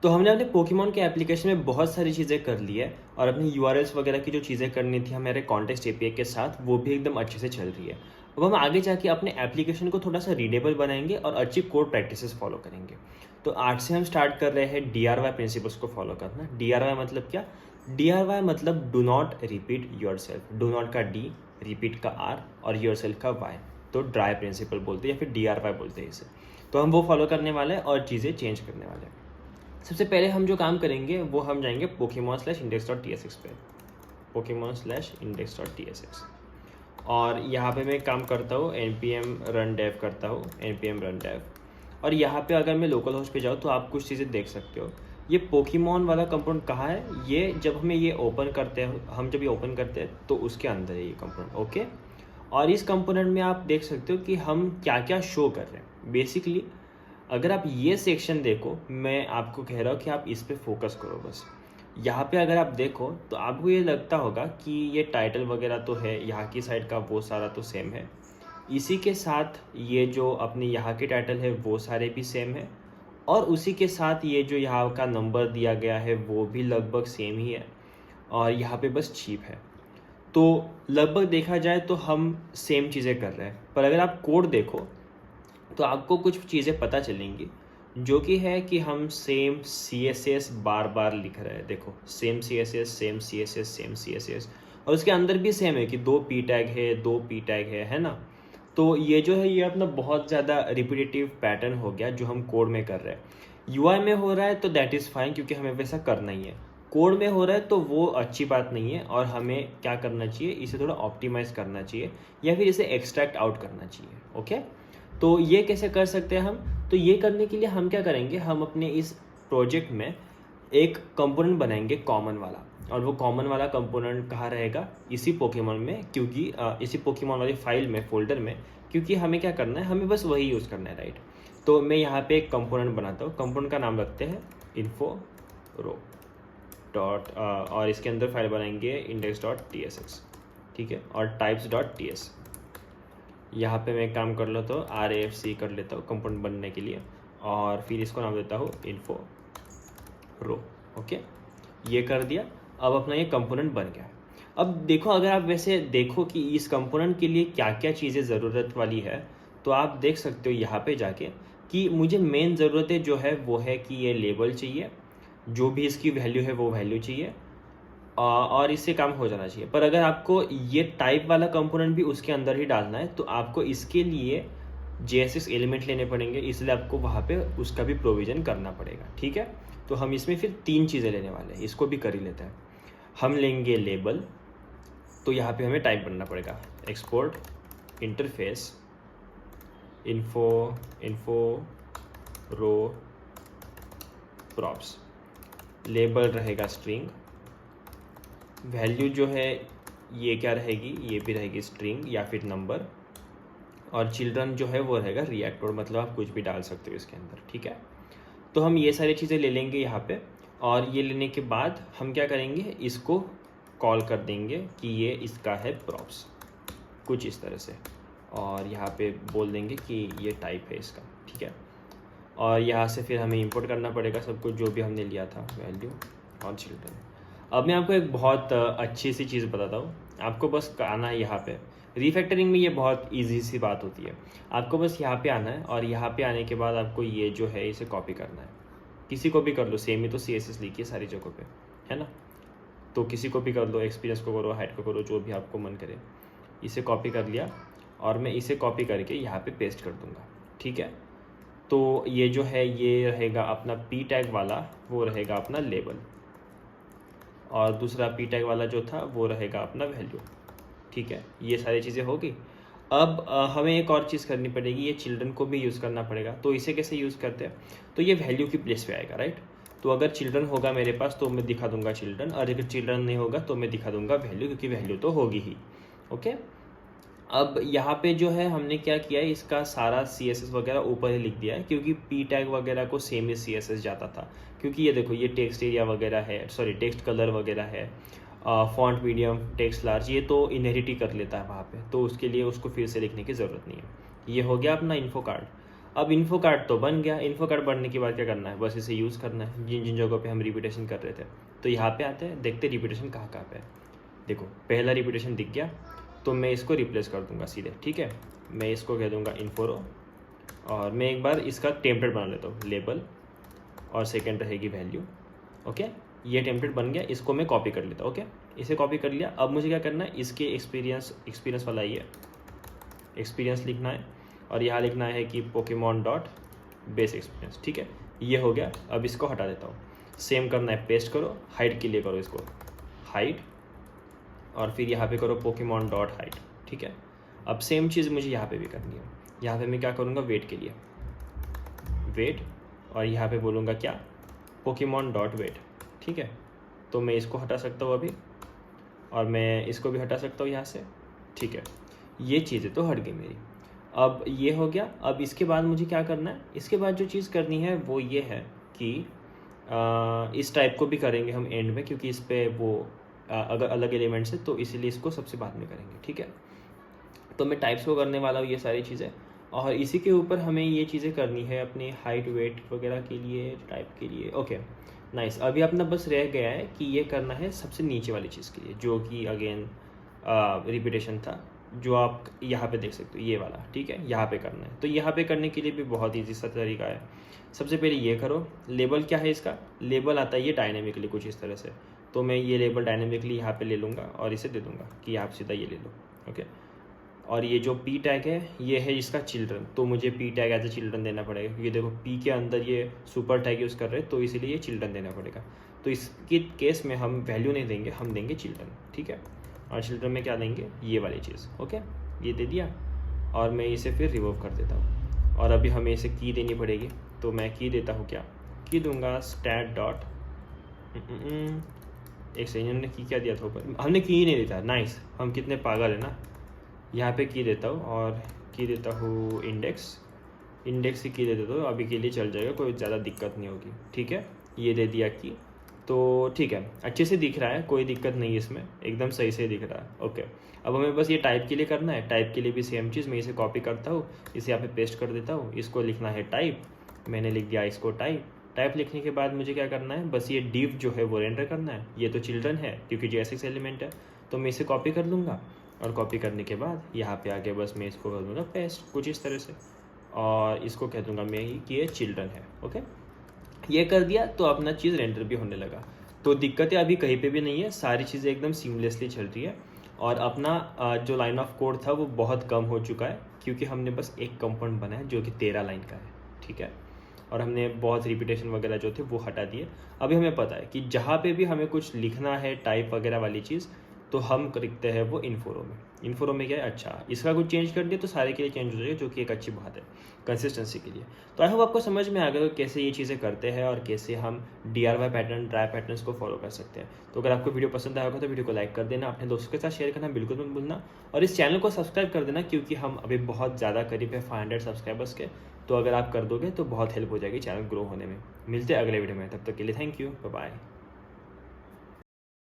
तो हमने अपने पोकेमॉन के एप्लीकेशन में बहुत सारी चीज़ें कर ली है और अपनी यूआरएल्स वगैरह की जो चीज़ें करनी थी हमारे कॉन्टेक्स्ट एपीआई के साथ वो भी एकदम अच्छे से चल रही है। अब हम आगे जाके अपने एप्लीकेशन को थोड़ा सा रीडेबल बनाएंगे और अच्छी कोड प्रैक्टिसेस फॉलो करेंगे। तो आज से हम स्टार्ट कर रहे हैं डीआरवाई प्रिंसिपल्स को फॉलो करना। डीआरवाई मतलब क्या? डीआरवाई मतलब do not repeat your self. Do not का डी, रिपीट का आर और योर सेल्फ का वाई। तो ड्राई प्रिंसिपल बोलते हैं या फिर डीआरवाई बोलते हैं इसे। तो हम वो फॉलो करने वाले हैं और चीज़ें चेंज करने वाले हैं। सबसे पहले हम जो काम करेंगे वो हम जाएंगे pokemon/index.tsx पे, pokemon/index.tsx। और यहाँ पे मैं काम करता हूँ npm run dev करता हूँ, npm run dev। और यहाँ पे अगर मैं लोकल होस्ट पे जाऊँ तो आप कुछ चीज़ें देख सकते हो। ये पोकेमॉन वाला कंपोनेंट कहाँ है? ये जब हमें ये ओपन करते हैं, हम जब ये ओपन करते हैं तो उसके अंदर है ये कंपोनेंट, ओके। और इस कंपोनेंट में आप देख सकते हो कि हम क्या क्या शो कर रहे हैं। बेसिकली अगर आप ये सेक्शन देखो, मैं आपको कह रहा हूँ कि आप इस पे फोकस करो बस। यहाँ पे अगर आप देखो तो आपको ये लगता होगा कि ये टाइटल वगैरह तो है, यहाँ की साइड का वो सारा तो सेम है। इसी के साथ ये जो अपनी यहाँ के टाइटल है वो सारे भी सेम है। और उसी के साथ ये जो यहाँ का नंबर दिया गया है वो भी लगभग सेम ही है। और यहाँ पे बस चीप है। तो लगभग देखा जाए तो हम सेम चीज़ें कर रहे हैं। पर अगर आप कोड देखो तो आपको कुछ चीज़ें पता चलेंगी, जो कि है कि हम सेम सी एस एस बार बार लिख रहे हैं। देखो, same C S S, same C S S, same C S S. और उसके अंदर भी सेम है कि 2 पी टैग है, 2 पी टैग है ना। तो ये जो है ये अपना बहुत ज़्यादा रिपीटेटिव पैटर्न हो गया जो हम कोड में कर रहे हैं। यूआई में हो रहा है तो दैट इज़ फाइन, क्योंकि हमें वैसा करना ही है। कोड में हो रहा है तो वो अच्छी बात नहीं है और हमें क्या करना चाहिए, इसे थोड़ा ऑप्टिमाइज़ करना चाहिए या फिर इसे एक्सट्रैक्ट आउट करना चाहिए, ओके। तो ये कैसे कर सकते हैं हम? तो ये करने के लिए हम क्या करेंगे, हम अपने इस प्रोजेक्ट में एक कंपोनेंट बनाएंगे कॉमन वाला। और वो कॉमन वाला कंपोनेंट कहाँ रहेगा? इसी पोकेमॉन में, क्योंकि इसी पोकेमॉन वाली फाइल में, फोल्डर में, क्योंकि हमें क्या करना है, हमें बस वही यूज़ करना है, राइट। तो मैं यहाँ पे एक कंपोनेंट बनाता हूँ। कंपोनेंट का नाम रखते हैं इन्फो रो डॉट, और इसके अंदर फाइल बनाएंगे index.tsx, ठीक है, और types.ts। यहाँ पे मैं काम कर लेता हूँ RAFC कर लेता हूँ कंपोनेंट बनने के लिए, और फिर इसको नाम देता हूँ इन्फो रो, ओके। ये कर दिया। अब अपना ये कंपोनेंट बन गया। अब देखो, अगर आप वैसे देखो कि इस कंपोनेंट के लिए क्या क्या चीज़ें ज़रूरत वाली है, तो आप देख सकते हो यहाँ पे जाके कि मुझे मेन ज़रूरतें जो है वो है कि ये लेबल चाहिए, जो भी इसकी वैल्यू है वो वैल्यू चाहिए, और इससे काम हो जाना चाहिए। पर अगर आपको ये टाइप वाला कंपोनेंट भी उसके अंदर ही डालना है तो आपको इसके लिए JSX एलिमेंट लेने पड़ेंगे, इसलिए आपको वहाँ पे उसका भी प्रोविज़न करना पड़ेगा, ठीक है। तो हम इसमें फिर 3 चीज़ें लेने वाले हैं, इसको भी कर ही लेते हैं। हम लेंगे लेबल, तो यहाँ पे हमें टाइप बनना पड़ेगा एक्सपोर्ट इंटरफेस इन्फो रो प्रॉप्स। लेबल रहेगा स्ट्रिंग, वैल्यू जो है ये क्या रहेगी, ये भी रहेगी स्ट्रिंग या फिर नंबर, और चिल्ड्रन जो है वो रहेगा रिएक्टर, मतलब आप कुछ भी डाल सकते हो इसके अंदर, ठीक है। तो हम ये सारी चीज़ें ले लेंगे यहाँ पे, और ये लेने के बाद हम क्या करेंगे, इसको कॉल कर देंगे कि ये इसका है प्रॉप्स, कुछ इस तरह से, और यहाँ पे बोल देंगे कि ये टाइप है इसका, ठीक है। और यहाँ से फिर हमें इंपोर्ट करना पड़ेगा सब कुछ जो भी हमने लिया था, वैल्यू और चिल्ड्रन। अब मैं आपको एक बहुत अच्छी सी चीज़ बताता हूँ, आपको बस आना है यहाँ पे। रीफैक्टरिंग में ये बहुत इजी सी बात होती है। आपको बस यहाँ पे आना है, और यहाँ पे आने के बाद आपको ये जो है इसे कॉपी करना है। किसी को भी कर लो, सेम ही तो CSS लिखी है सारी जगहों पे, है ना। तो किसी को भी कर लो, एक्सपीरियंस को करो, हाइट को करो, जो भी आपको मन करे। इसे कॉपी कर लिया और मैं इसे कॉपी करके यहाँ पे पेस्ट कर दूँगा, ठीक है। तो ये जो है ये रहेगा अपना पी टैग वाला, वो रहेगा अपना लेबल, और दूसरा पी टैग वाला जो था वो रहेगा अपना वैल्यू, ठीक है। ये सारी चीज़ें होगी। अब हमें एक और चीज़ करनी पड़ेगी, ये चिल्ड्रन को भी यूज़ करना पड़ेगा। तो इसे कैसे यूज़ करते हैं, तो ये वैल्यू की प्लेस पे आएगा, राइट। तो अगर चिल्ड्रन होगा मेरे पास तो मैं दिखा दूंगा चिल्ड्रन, और अगर चिल्ड्रन नहीं होगा तो मैं दिखा दूंगा वैल्यू, क्योंकि वैल्यू तो होगी ही, ओके। अब यहाँ पे जो है हमने क्या किया है, इसका सारा CSS वगैरह ऊपर ही लिख दिया है, क्योंकि पी टैग वगैरह को सेम ही CSS जाता था। क्योंकि ये देखो, ये टेक्स्ट एरिया वगैरह है, सॉरी टेक्स्ट कलर वगैरह है, फॉन्ट मीडियम, टेक्स्ट लार्ज, ये तो इनहेरिट ही कर लेता है वहाँ पे, तो उसके लिए उसको फिर से लिखने की ज़रूरत नहीं है। ये हो गया अपना इन्फो कार्ड। अब इन्फो कार्ड तो बन गया। इन्फो कार्ड बनने के बाद क्या करना है, बस इसे यूज़ करना है जिन जिन जगहों पे हम रिपीटेशन कर रहे थे। तो यहाँ पे आते हैं, देखते रिपीटेशन कहाँ कहाँ पे है। देखो पहला रिपीटेशन दिख गया, तो मैं इसको रिप्लेस कर दूंगा सीधे, ठीक है। मैं इसको कह दूंगा इन्फोरो, और मैं एक बार इसका टेम्पलेट बना लेता हूँ, लेबल, और सेकेंड रहेगी वैल्यू। ओके, ये टेम्पलेट बन गया, इसको मैं कॉपी कर लेता हूँ। ओके, इसे कॉपी कर लिया। अब मुझे क्या करना है, इसके एक्सपीरियंस वाला ये एक्सपीरियंस लिखना है, और यहाँ लिखना है कि पोकेमॉन डॉट बेस एक्सपीरियंस, ठीक है। ये हो गया। अब इसको हटा देता हूँ। सेम करना है, पेस्ट करो, हाइड के लिए करो इसको हाइड, और फिर यहाँ पे करो पोकेमॉन डॉट हाइड, ठीक है। अब सेम चीज़ मुझे यहाँ पे भी करनी है। यहाँ पे मैं क्या करूँगा, वेट के लिए वेट, और यहाँ पे बोलूँगा क्या, पोकेमॉन डॉट वेट, ठीक है। तो मैं इसको हटा सकता हूँ अभी, और मैं इसको भी हटा सकता हूँ यहाँ से, ठीक है। ये चीज़ें तो हट गई मेरी। अब ये हो गया। अब इसके बाद मुझे क्या करना है, इसके बाद जो चीज़ करनी है वो ये है कि इस टाइप को भी करेंगे हम एंड में, क्योंकि इस पर वो अगर अलग एलिमेंट्स है तो इसीलिए इसको सबसे बाद में करेंगे, ठीक है। तो मैं टाइप्स को करने वाला हूँ ये सारी चीज़ें, और इसी के ऊपर हमें ये चीज़ें करनी है अपनी हाइट वेट वगैरह के लिए, टाइप के लिए। Okay nice. अभी अपना बस रह गया है कि ये करना है सबसे नीचे वाली चीज़ के लिए, जो कि अगेन रिपीटेशन था, जो आप यहाँ पे देख सकते हो, ये वाला, ठीक है। यहाँ पे करना है। तो यहाँ पे करने के लिए भी बहुत ईजी सा तरीका है। सबसे पहले ये करो, लेबल क्या है इसका, लेबल आता है ये डायनेमिकली कुछ इस तरह से। तो मैं ये लेबल डायनेमिकली यहाँ पे ले लूँगा और इसे दे दूँगा कि आप सीधा ये ले लो, ओके। और ये जो पी टैग है ये है इसका चिल्ड्रन, तो मुझे P tag as a children देना पड़ेगा, क्योंकि देखो पी के अंदर ये सुपर टैग यूज़ कर रहे हैं, तो इसीलिए ये चिल्ड्रन देना पड़ेगा। तो इसके केस में हम वैल्यू नहीं देंगे, हम देंगे चिल्ड्रन, ठीक है। और चिल्ड्रन में क्या देंगे, ये वाली चीज़, ओके। ये दे दिया, और मैं इसे फिर रिमूव कर देता हूँ। और अभी हमें इसे की देनी पड़ेगी, तो मैं की देता हूँ, क्या की दूंगा, स्टैट डॉट, एक सेकंड, हमने की क्या दिया था ऊपर, हमने की ही नहीं देता। नाइस, हम कितने पागल है ना। यहाँ पे की देता हूँ, और की देता हूँ इंडेक्स ही की देता हूँ, अभी के लिए चल जाएगा, कोई ज़्यादा दिक्कत नहीं होगी, ठीक है। ये दे दिया की, तो ठीक है, अच्छे से दिख रहा है, कोई दिक्कत नहीं है इसमें, एकदम सही से दिख रहा है, ओके। अब हमें बस ये टाइप के लिए करना है। टाइप के लिए भी सेम चीज़, मैं इसे कॉपी करता हूँ, इसे यहाँ पे पेस्ट कर देता हूँ। इसको लिखना है टाइप, मैंने लिख दिया इसको टाइप लिखने के बाद मुझे क्या करना है, बस ये डिव जो है वो रेंडर करना है। ये तो चिल्ड्रन है क्योंकि JSX एलिमेंट है, तो मैं इसे कॉपी कर लूँगा, और कॉपी करने के बाद यहाँ पे आके बस मैं इसको कर दूँगा पेस्ट कुछ इस तरह से, और इसको कह दूँगा मैं कि ये चिल्ड्रन है, ओके। ये कर दिया तो अपना चीज़ रेंडर भी होने लगा। तो दिक्कतें अभी कहीं पे भी नहीं है, सारी चीज़ें एकदम सीमलेसली चल रही है, और अपना जो लाइन ऑफ कोड था वो बहुत कम हो चुका है, क्योंकि हमने बस एक कंपाउंड बनाया जो कि 13 लाइन का है, ठीक है। और हमने बहुत रिपीटेशन वगैरह जो थे वो हटा दिए। अभी हमें पता है कि जहाँ पे भी हमें कुछ लिखना है टाइप वगैरह वाली चीज़, तो हम लिखते हैं वो इन्फोरो में क्या है, अच्छा इसका कुछ चेंज कर दिया तो सारे के लिए चेंज हो जाएगा, जो कि एक अच्छी बात है कंसिस्टेंसी के लिए। तो आई होप आपको समझ में आ गया कैसे ये चीज़ें करते हैं, और कैसे हम DRY पैटर्न, ड्राई पैटर्न्स को फॉलो कर सकते हैं। तो अगर आपको वीडियो पसंद आया होगा तो वीडियो को लाइक कर देना, अपने दोस्तों के साथ शेयर करना बिल्कुल मत भूलना, और इस चैनल को सब्सक्राइब कर देना, क्योंकि हम अभी बहुत ज़्यादा करीब है 500 सब्सक्राइबर्स के। तो अगर आप कर दोगे तो बहुत हेल्प हो जाएगी चैनल ग्रो होने में। मिलते हैं अगले वीडियो में, तब तक के लिए थैंक यू, बाय बाय।